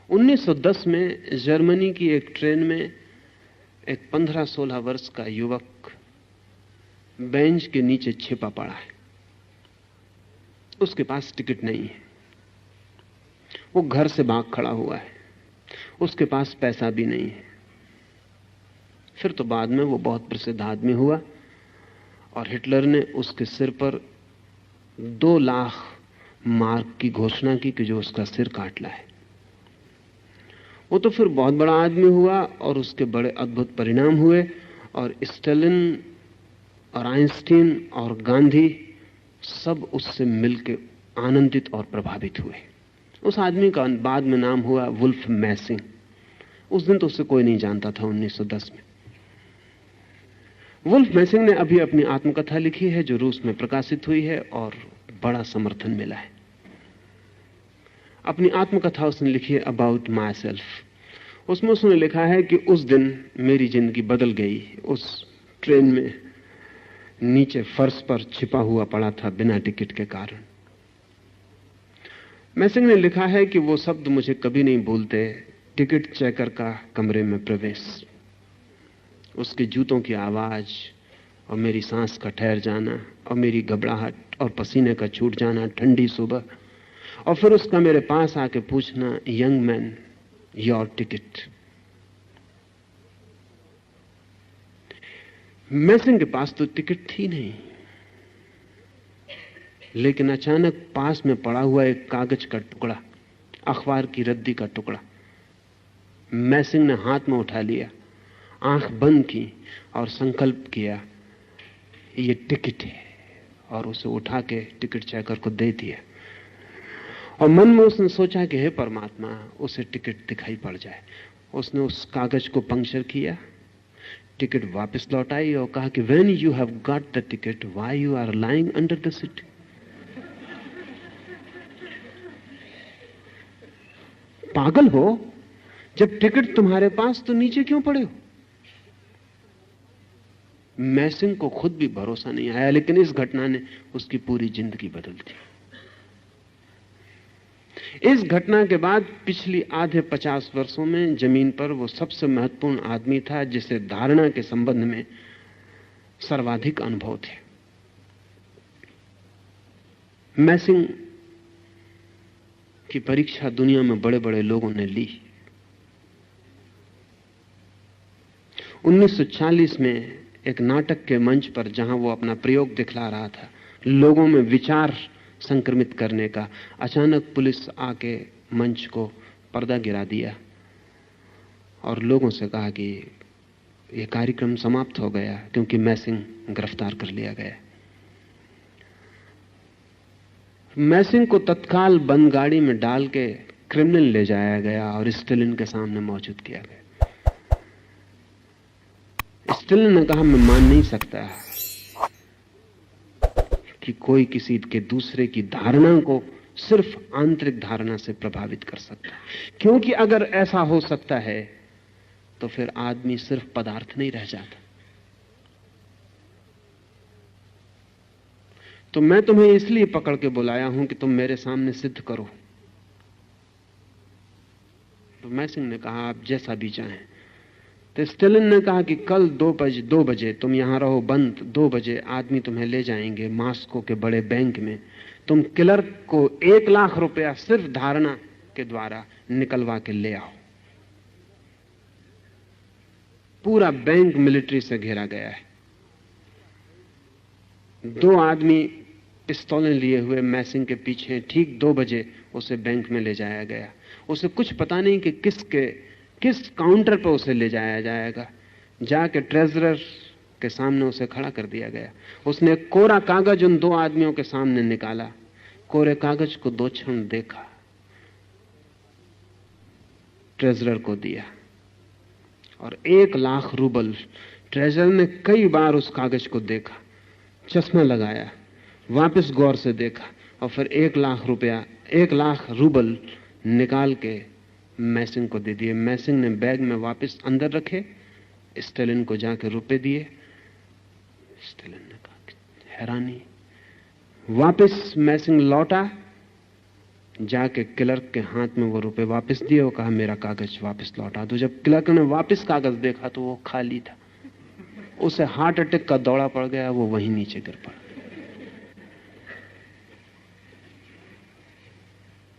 1910 में जर्मनी की एक ट्रेन में एक 15-16 वर्ष का युवक बेंच के नीचे छिपा पड़ा है। उसके पास टिकट नहीं है, वो घर से भाग खड़ा हुआ है, उसके पास पैसा भी नहीं है। फिर तो बाद में वो बहुत प्रसिद्ध आदमी हुआ और हिटलर ने उसके सिर पर 2 लाख मार्क की घोषणा की कि जो उसका सिर काट लाए। वो तो फिर बहुत बड़ा आदमी हुआ और उसके बड़े अद्भुत परिणाम हुए, और स्टालिन और आइंस्टीन और गांधी सब उससे मिलकर आनंदित और प्रभावित हुए। उस आदमी का बाद में नाम हुआ वुल्फ मैसिंग। उस दिन तो उससे कोई नहीं जानता था 1910 में। वुल्फ मैसिंग ने अभी अपनी आत्मकथा लिखी है जो रूस में प्रकाशित हुई है और बड़ा समर्थन मिला है। अपनी आत्मकथा उसने लिखी है अबाउट माई सेल्फ। उसमें उसने लिखा है कि उस दिन मेरी जिंदगी बदल गई। उस ट्रेन में नीचे फर्श पर छिपा हुआ पड़ा था बिना टिकट के कारण। मैसिंग ने लिखा है कि वो शब्द मुझे कभी नहीं भूलते, टिकट चेकर का कमरे में प्रवेश, उसके जूतों की आवाज और मेरी सांस का ठहर जाना और मेरी घबराहट और पसीने का छूट जाना ठंडी सुबह, और फिर उसका मेरे पास आके पूछना, यंग मैन योर टिकट। मैसिंग के पास तो टिकट थी नहीं, लेकिन अचानक पास में पड़ा हुआ एक कागज का टुकड़ा, अखबार की रद्दी का टुकड़ा मैसिंग ने हाथ में उठा लिया, आंख बंद की और संकल्प किया ये टिकट है, और उसे उठा के टिकट चेकर को दे दिया। और मन में उसने सोचा कि हे परमात्मा, उसे टिकट दिखाई पड़ जाए। उसने उस कागज को पंक्चर किया, टिकट वापस लौटाई और कहा कि when you have got the ticket why you are lying under the seat. पागल हो, जब टिकट तुम्हारे पास तो नीचे क्यों पड़े हो? मैसिंग को खुद भी भरोसा नहीं आया, लेकिन इस घटना ने उसकी पूरी जिंदगी बदल दी। इस घटना के बाद पिछली आधे 50 वर्षों में जमीन पर वो सबसे महत्वपूर्ण आदमी था जिसे धारणा के संबंध में सर्वाधिक अनुभव थे। मैसिंग की परीक्षा दुनिया में बड़े बड़े लोगों ने ली। 1940 में एक नाटक के मंच पर, जहां वो अपना प्रयोग दिखला रहा था लोगों में विचार संक्रमित करने का, अचानक पुलिस आके मंच को पर्दा गिरा दिया और लोगों से कहा कि यह कार्यक्रम समाप्त हो गया क्योंकि मैसिंग गिरफ्तार कर लिया गया। मैसिंग को तत्काल बंद गाड़ी में डाल के क्रिमिनल ले जाया गया और स्टालिन के सामने मौजूद किया गया। स्टालिन ने कहा, मैं मान नहीं सकता कि कोई किसी के दूसरे की धारणा को सिर्फ आंतरिक धारणा से प्रभावित कर सकता है, क्योंकि अगर ऐसा हो सकता है तो फिर आदमी सिर्फ पदार्थ नहीं रह जाता। तो मैं तुम्हें इसलिए पकड़ के बुलाया हूं कि तुम मेरे सामने सिद्ध करो। तो मैसिंग ने कहा, आप जैसा भी चाहें। तो स्टालिन ने कहा कि कल 2 बजे तुम यहां रहो बंद, 2 बजे आदमी तुम्हें ले जाएंगे मॉस्को के बड़े बैंक में। तुम क्लर्क को 1 लाख रुपया सिर्फ धारणा के द्वारा निकलवा के ले आओ। पूरा बैंक मिलिट्री से घेरा गया है। 2 आदमी पिस्तौलें लिए हुए मैसिंग के पीछे। ठीक 2 बजे उसे बैंक में ले जाया गया। उसे कुछ पता नहीं कि किस काउंटर पर उसे ले जाया जाएगा। जाके ट्रेजरर के सामने उसे खड़ा कर दिया गया। उसने कोरा कागज उन 2 आदमियों के सामने निकाला, कोरे कागज को 2 क्षण देखा, ट्रेजरर को दिया और 1 लाख रूबल। ट्रेजरर ने कई बार उस कागज को देखा, चश्मा लगाया, वापस गौर से देखा और फिर 1 लाख रुपया, 1 लाख रूबल निकाल के मैसिंग को दे दिए। मैसिंग ने बैग में वापस अंदर रखे, स्टालिन को जाके रुपए दिए। स्टालिन ने कहा, हैरानी। वापस मैसिंग लौटा, जाके क्लर्क के हाथ में वो रुपए वापस दिए और कहा मेरा कागज वापस लौटा दो। जब क्लर्क ने वापस कागज देखा तो वो खाली था। उसे हार्ट अटैक का दौड़ा पड़ गया, वो वहीं नीचे गिर पड़ा।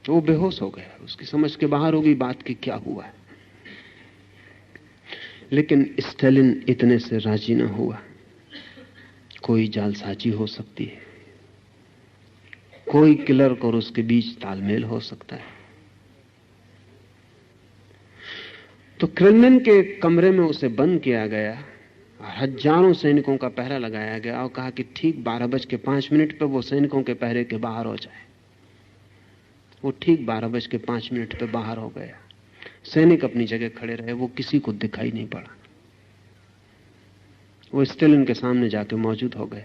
तो वो बेहोश हो गया, उसकी समझ के बाहर हो गई बात कि क्या हुआ है। लेकिन स्टालिन इतने से राजी न हुआ। कोई जालसाजी हो सकती है, कोई क्लर्क और उसके बीच तालमेल हो सकता है। तो क्रेमलिन के कमरे में उसे बंद किया गया, हजारों सैनिकों का पहरा लगाया गया और कहा कि ठीक 12:05 पर वो सैनिकों के पहरे के बाहर हो जाए। वो ठीक 12:05 पे बाहर हो गया। सैनिक अपनी जगह खड़े रहे, वो किसी को दिखाई नहीं पड़ा। वो स्टालिन के सामने जाके मौजूद हो गए।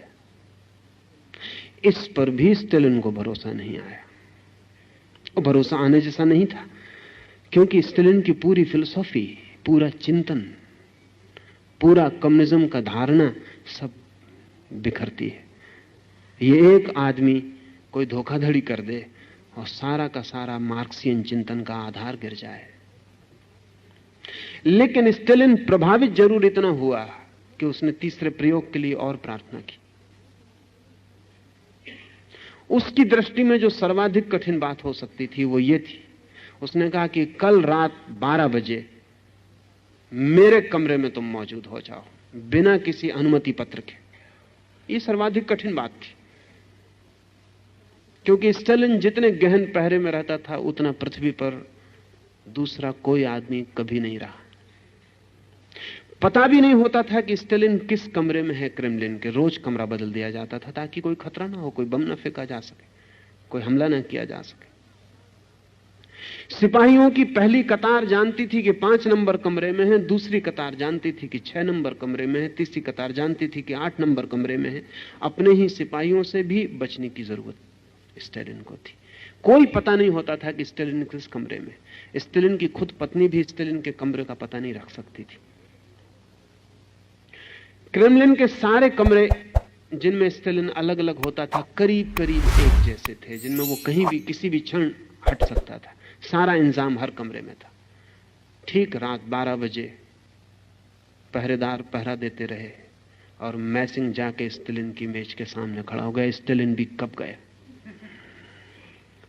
इस पर भी स्टालिन को भरोसा नहीं आया, और भरोसा आने जैसा नहीं था, क्योंकि स्टालिन की पूरी फिलॉसफी, पूरा चिंतन, पूरा कम्युनिज्म का धारणा सब बिखरती है। ये एक आदमी कोई धोखाधड़ी कर दे और सारा का सारा मार्क्सियन चिंतन का आधार गिर जाए। लेकिन स्टालिन प्रभावित जरूर इतना हुआ कि उसने तीसरे प्रयोग के लिए और प्रार्थना की। उसकी दृष्टि में जो सर्वाधिक कठिन बात हो सकती थी वो ये थी, उसने कहा कि कल रात 12 बजे मेरे कमरे में तुम मौजूद हो जाओ, बिना किसी अनुमति पत्र के। ये सर्वाधिक कठिन बात थी, क्योंकि स्टालिन जितने गहन पहरे में रहता था उतना पृथ्वी पर दूसरा कोई आदमी कभी नहीं रहा। पता भी नहीं होता था कि स्टालिन किस कमरे में है क्रेमलिन के। रोज कमरा बदल दिया जाता था ताकि कोई खतरा ना हो, कोई बम ना फेंका जा सके, कोई हमला ना किया जा सके। सिपाहियों की पहली कतार जानती थी कि 5 नंबर कमरे में है, दूसरी कतार जानती थी कि 6 नंबर कमरे में है, तीसरी कतार जानती थी कि 8 नंबर कमरे में है। अपने ही सिपाहियों से भी बचने की जरूरत स्टालिन को थी। कोई पता नहीं होता था कि स्टालिन किस कमरे में। स्टालिन की खुद पत्नी भी स्टालिन के कमरे का पता नहीं रख सकती थी। क्रेमलिन के सारे कमरे जिनमें स्टालिन अलग अलग होता था करीब करीब एक जैसे थे, जिनमें वो कहीं भी किसी भी क्षण हट सकता था। सारा इंतजाम हर कमरे में था। ठीक रात 12 बजे पहरेदार पहरा देते रहे और मैसिंग जाके स्टालिन की मेज के सामने खड़ा हो गया। स्टालिन भी कब गया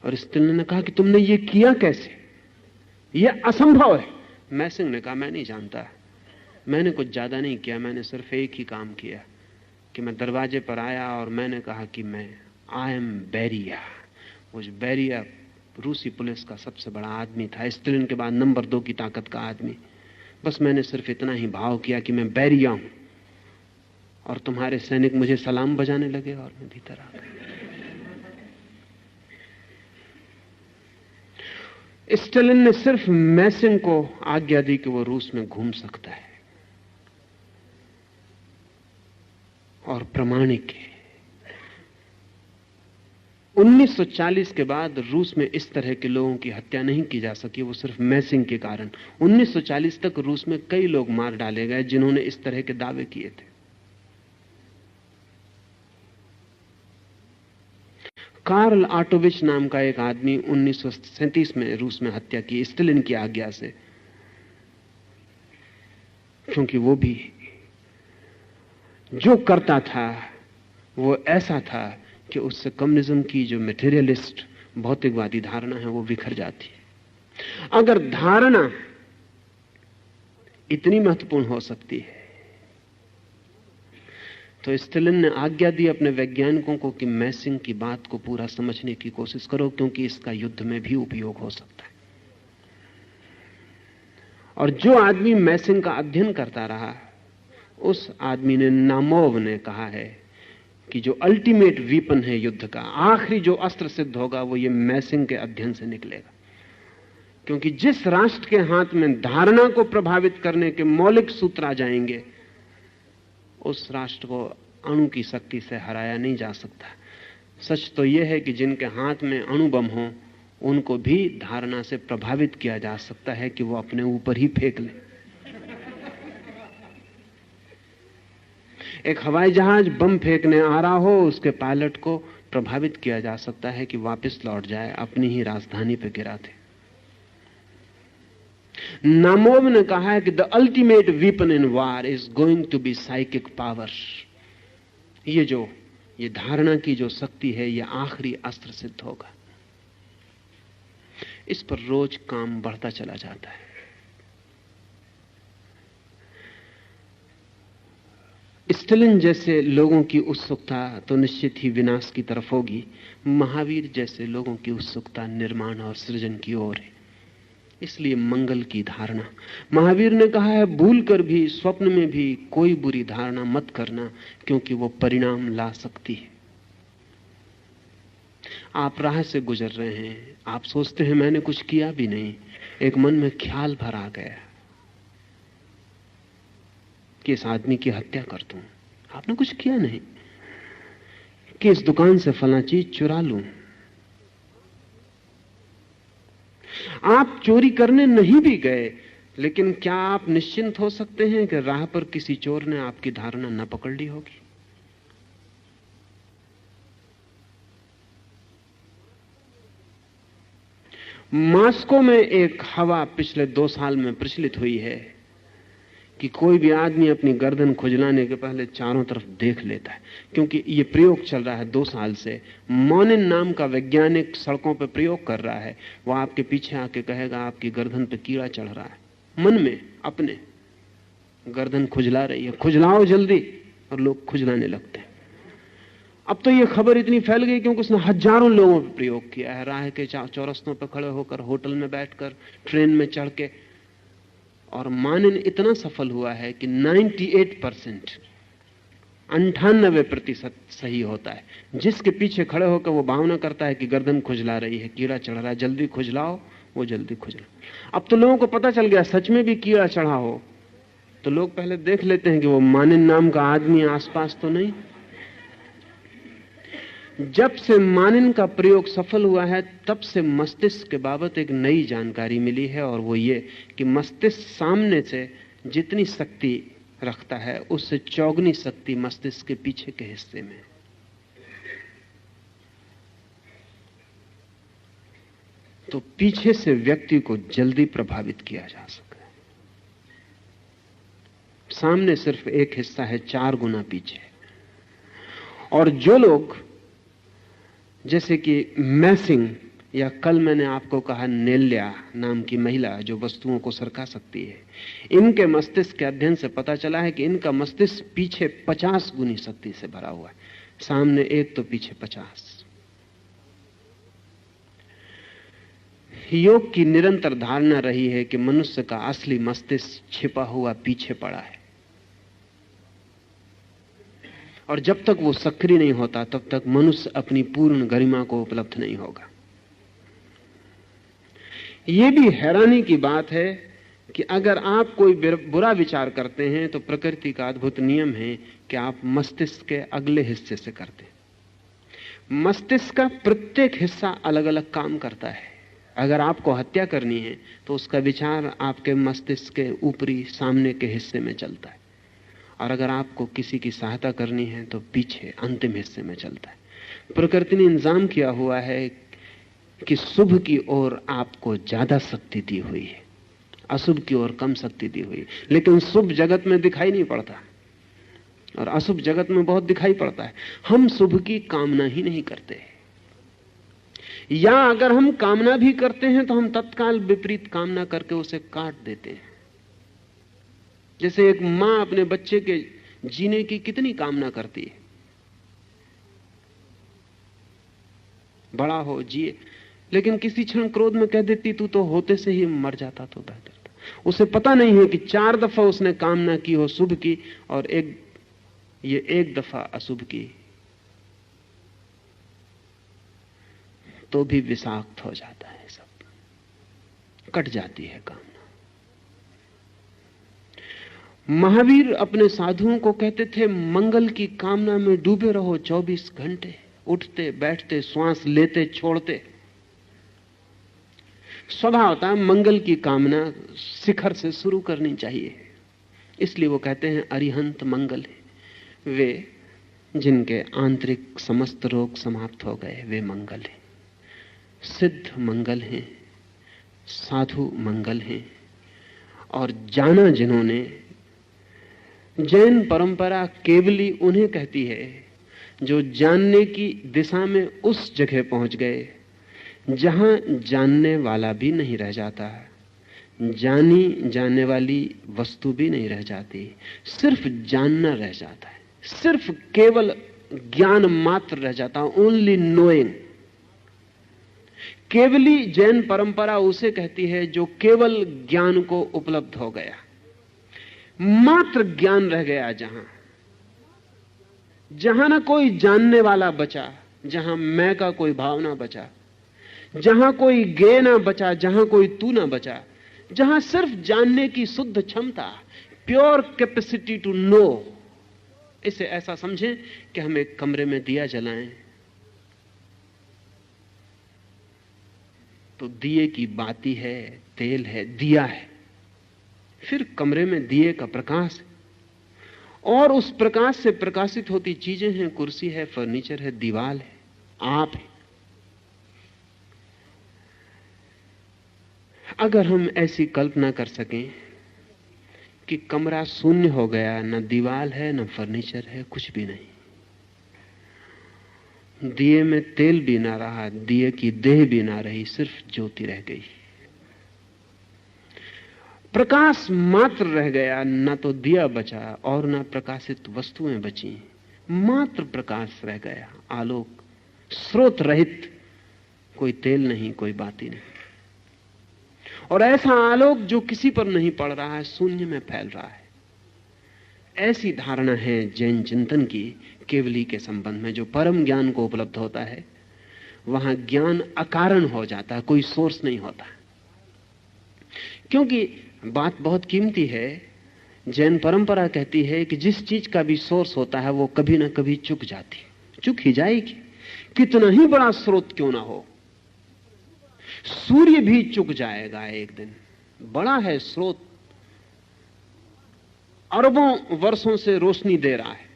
और स्टालिन ने कहा कि तुमने ये किया कैसे, ये असंभव है। मैसिंग ने कहा मैं नहीं जानता, मैंने कुछ ज्यादा नहीं किया, मैंने सिर्फ एक ही काम किया कि मैं दरवाजे पर आया और मैंने कहा कि मैं आई एम बेरिया। वो बेरिया रूसी पुलिस का सबसे बड़ा आदमी था, स्टालिन के बाद नंबर 2 की ताकत का आदमी। बस मैंने सिर्फ इतना ही भाव किया कि मैं बेरिया हूं और तुम्हारे सैनिक मुझे सलाम बजाने लगे और मैं भीतर आ गया। स्टालिन ने सिर्फ मैसिंग को आज्ञा दी कि वो रूस में घूम सकता है और प्रमाणिक है। 1940 के बाद रूस में इस तरह के लोगों की हत्या नहीं की जा सकी, वो सिर्फ मैसिंग के कारण। 1940 तक रूस में कई लोग मार डाले गए जिन्होंने इस तरह के दावे किए थे। कार्ल आटोविच नाम का एक आदमी 1937 में रूस में हत्या की स्टालिन की आज्ञा से, क्योंकि वो भी जो करता था वो ऐसा था कि उससे कम्युनिज्म की जो मटेरियलिस्ट भौतिकवादी धारणा है वो बिखर जाती है। अगर धारणा इतनी महत्वपूर्ण हो सकती है तो स्टालिन ने आज्ञा दी अपने वैज्ञानिकों को कि मैसिंग की बात को पूरा समझने की कोशिश करो, क्योंकि इसका युद्ध में भी उपयोग हो सकता है। और जो आदमी मैसिंग का अध्ययन करता रहा, उस आदमी ने, नामोव ने कहा है कि जो अल्टीमेट वीपन है युद्ध का, आखिरी जो अस्त्र सिद्ध होगा वो ये मैसिंग के अध्ययन से निकलेगा। क्योंकि जिस राष्ट्र के हाथ में धारणा को प्रभावित करने के मौलिक सूत्र आ जाएंगे, उस राष्ट्र को अणु की शक्ति से हराया नहीं जा सकता। सच तो यह है कि जिनके हाथ में अणु बम हो उनको भी धारणा से प्रभावित किया जा सकता है कि वो अपने ऊपर ही फेंक लें। एक हवाई जहाज बम फेंकने आ रहा हो, उसके पायलट को प्रभावित किया जा सकता है कि वापस लौट जाए, अपनी ही राजधानी पर गिरा दे। नामोव ने कहा है कि the ultimate weapon in war is going to be psychic power. ये धारणा की जो शक्ति है, यह आखिरी अस्त्र सिद्ध होगा। इस पर रोज काम बढ़ता चला जाता है। स्टालिन जैसे लोगों की उत्सुकता तो निश्चित ही विनाश की तरफ होगी। महावीर जैसे लोगों की उत्सुकता निर्माण और सृजन की ओर है। इसलिए मंगल की धारणा, महावीर ने कहा है, भूल कर भी स्वप्न में भी कोई बुरी धारणा मत करना, क्योंकि वो परिणाम ला सकती है। आप राह से गुजर रहे हैं, आप सोचते हैं मैंने कुछ किया भी नहीं, एक मन में ख्याल भर आ गया कि इस आदमी की हत्या कर दूं। आपने कुछ किया नहीं। कि इस दुकान से फला चीज चुरा लूं। आप चोरी करने नहीं भी गए, लेकिन क्या आप निश्चिंत हो सकते हैं कि राह पर किसी चोर ने आपकी धारणा न पकड़ ली होगी? मॉस्को में एक हवा पिछले 2 साल में प्रचलित हुई है कि कोई भी आदमी अपनी गर्दन खुजलाने के पहले चारों तरफ देख लेता है, क्योंकि यह प्रयोग चल रहा है 2 साल से। मोनिन नाम का वैज्ञानिक सड़कों पर प्रयोग कर रहा है। वह आपके पीछे आके कहेगा आपकी गर्दन पे कीड़ा चढ़ रहा है, मन में अपने गर्दन खुजला रही है, खुजलाओ जल्दी, और लोग खुजलाने लगते हैं। अब तो यह खबर इतनी फैल गई क्योंकि उसने हजारों लोगों पर प्रयोग किया है। राह के चौरस्तों पर खड़े होकर, होटल में बैठकर, ट्रेन में चढ़ के। और मानन इतना सफल हुआ है कि 98% सही होता है। जिसके पीछे खड़े होकर वो भावना करता है कि गर्दन खुजला रही है, कीड़ा चढ़ रहा है, जल्दी खुजलाओ, वो जल्दी खुजला। अब तो लोगों को पता चल गया सच में भी कीड़ा चढ़ा हो तो लोग पहले देख लेते हैं कि वो मानन नाम का आदमी आसपास तो नहीं। जब से मानन का प्रयोग सफल हुआ है, तब से मस्तिष्क के बाबत एक नई जानकारी मिली है, और वो ये कि मस्तिष्क सामने से जितनी शक्ति रखता है, उससे चौगुनी शक्ति मस्तिष्क के पीछे के हिस्से में। तो पीछे से व्यक्ति को जल्दी प्रभावित किया जा सकता है। सामने सिर्फ एक हिस्सा है, 4 गुना पीछे। और जो लोग, जैसे कि मैसिंग, या कल मैंने आपको कहा नेल्या नाम की महिला जो वस्तुओं को सरका सकती है, इनके मस्तिष्क के अध्ययन से पता चला है कि इनका मस्तिष्क पीछे 50 गुनी शक्ति से भरा हुआ है, सामने 1 तो पीछे 50। योग की निरंतर धारणा रही है कि मनुष्य का असली मस्तिष्क छिपा हुआ पीछे पड़ा है, और जब तक वो सक्रिय नहीं होता तब तक मनुष्य अपनी पूर्ण गरिमा को उपलब्ध नहीं होगा। यह भी हैरानी की बात है कि अगर आप कोई बुरा विचार करते हैं तो प्रकृति का अद्भुत नियम है कि आप मस्तिष्क के अगले हिस्से से करते हैं। मस्तिष्क का प्रत्येक हिस्सा अलग अलग काम करता है। अगर आपको हत्या करनी है तो उसका विचार आपके मस्तिष्क के ऊपरी सामने के हिस्से में चलता है, और अगर आपको किसी की सहायता करनी है तो पीछे अंतिम हिस्से में चलता है। प्रकृति ने इंतजाम किया हुआ है कि शुभ की ओर आपको ज्यादा शक्ति दी हुई है, अशुभ की ओर कम शक्ति दी हुई है। लेकिन शुभ जगत में दिखाई नहीं पड़ता और अशुभ जगत में बहुत दिखाई पड़ता है। हम शुभ की कामना ही नहीं करते, या अगर हम कामना भी करते हैं तो हम तत्काल विपरीत कामना करके उसे काट देते हैं। जैसे एक मां अपने बच्चे के जीने की कितनी कामना करती है, बड़ा हो, जिए, लेकिन किसी क्षण क्रोध में कह देती तू तो होते से ही मर जाता तो बेहतर था। उसे पता नहीं है कि 4 दफा उसने कामना की हो शुभ की और ये एक दफा अशुभ की, तो भी विषाक्त हो जाता है, सब कट जाती है कामना। महावीर अपने साधुओं को कहते थे, मंगल की कामना में डूबे रहो 24 घंटे, उठते बैठते, श्वास लेते छोड़ते। स्वभावतः मंगल की कामना शिखर से शुरू करनी चाहिए, इसलिए वो कहते हैं अरिहंत मंगल है। वे जिनके आंतरिक समस्त रोग समाप्त हो गए, वे मंगल हैं। सिद्ध मंगल हैं, साधु मंगल हैं। और जाना जिन्होंने, जैन परंपरा केवली उन्हें कहती है जो जानने की दिशा में उस जगह पहुंच गए जहां जानने वाला भी नहीं रह जाता, जानी जाने वाली वस्तु भी नहीं रह जाती, सिर्फ जानना रह जाता है, सिर्फ केवल ज्ञान मात्र रह जाता, ओनली नोइंग। केवली जैन परंपरा उसे कहती है जो केवल ज्ञान को उपलब्ध हो गया, मात्र ज्ञान रह गया, जहां ना कोई जानने वाला बचा, जहां मैं का कोई भाव ना बचा, जहां कोई गे ना बचा, जहां कोई तू ना बचा, जहां सिर्फ जानने की शुद्ध क्षमता, प्योर कैपेसिटी टू नो। इसे ऐसा समझें कि हम एक कमरे में दिया जलाएं तो दिए की बाती है, तेल है, दिया है, फिर कमरे में दिए का प्रकाश है, और उस प्रकाश से प्रकाशित होती चीजें हैं, कुर्सी है, फर्नीचर है, दीवार है, आप है। अगर हम ऐसी कल्पना कर सकें कि कमरा शून्य हो गया, न दीवार है, न फर्नीचर है, कुछ भी नहीं, दिए में तेल भी ना रहा, दिए की देह भी ना रही, सिर्फ ज्योति रह गई, प्रकाश मात्र रह गया, ना तो दिया बचा और ना प्रकाशित वस्तुएं बची, मात्र प्रकाश रह गया, आलोक, स्रोत रहित, कोई तेल नहीं, कोई बाती नहीं। और ऐसा आलोक जो किसी पर नहीं पड़ रहा है, शून्य में फैल रहा है। ऐसी धारणा है जैन चिंतन की केवली के संबंध में। जो परम ज्ञान को उपलब्ध होता है वहां ज्ञान अकारण हो जाता है, कोई सोर्स नहीं होता। क्योंकि बात बहुत कीमती है। जैन परंपरा कहती है कि जिस चीज का भी सोर्स होता है वो कभी ना कभी चुक जाती, चुक ही जाएगी, कितना ही बड़ा स्रोत क्यों ना हो। सूर्य भी चुक जाएगा एक दिन, बड़ा है स्रोत, अरबों वर्षों से रोशनी दे रहा है।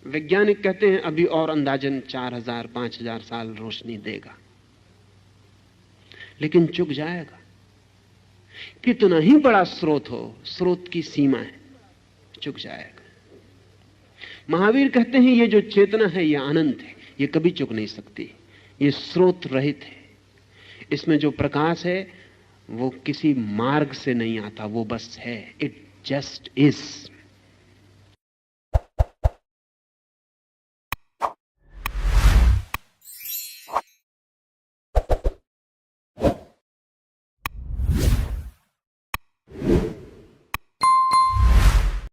वैज्ञानिक कहते हैं अभी और अंदाजन 4000-5000 साल रोशनी देगा, लेकिन चुक जाएगा। कितना ही बड़ा स्रोत हो, स्रोत की सीमा है, चुक जाएगा। महावीर कहते हैं ये जो चेतना है ये अनंत है, ये कभी चुक नहीं सकती, ये स्रोत रहित है। इसमें जो प्रकाश है वो किसी मार्ग से नहीं आता, वो बस है, इट जस्ट इज।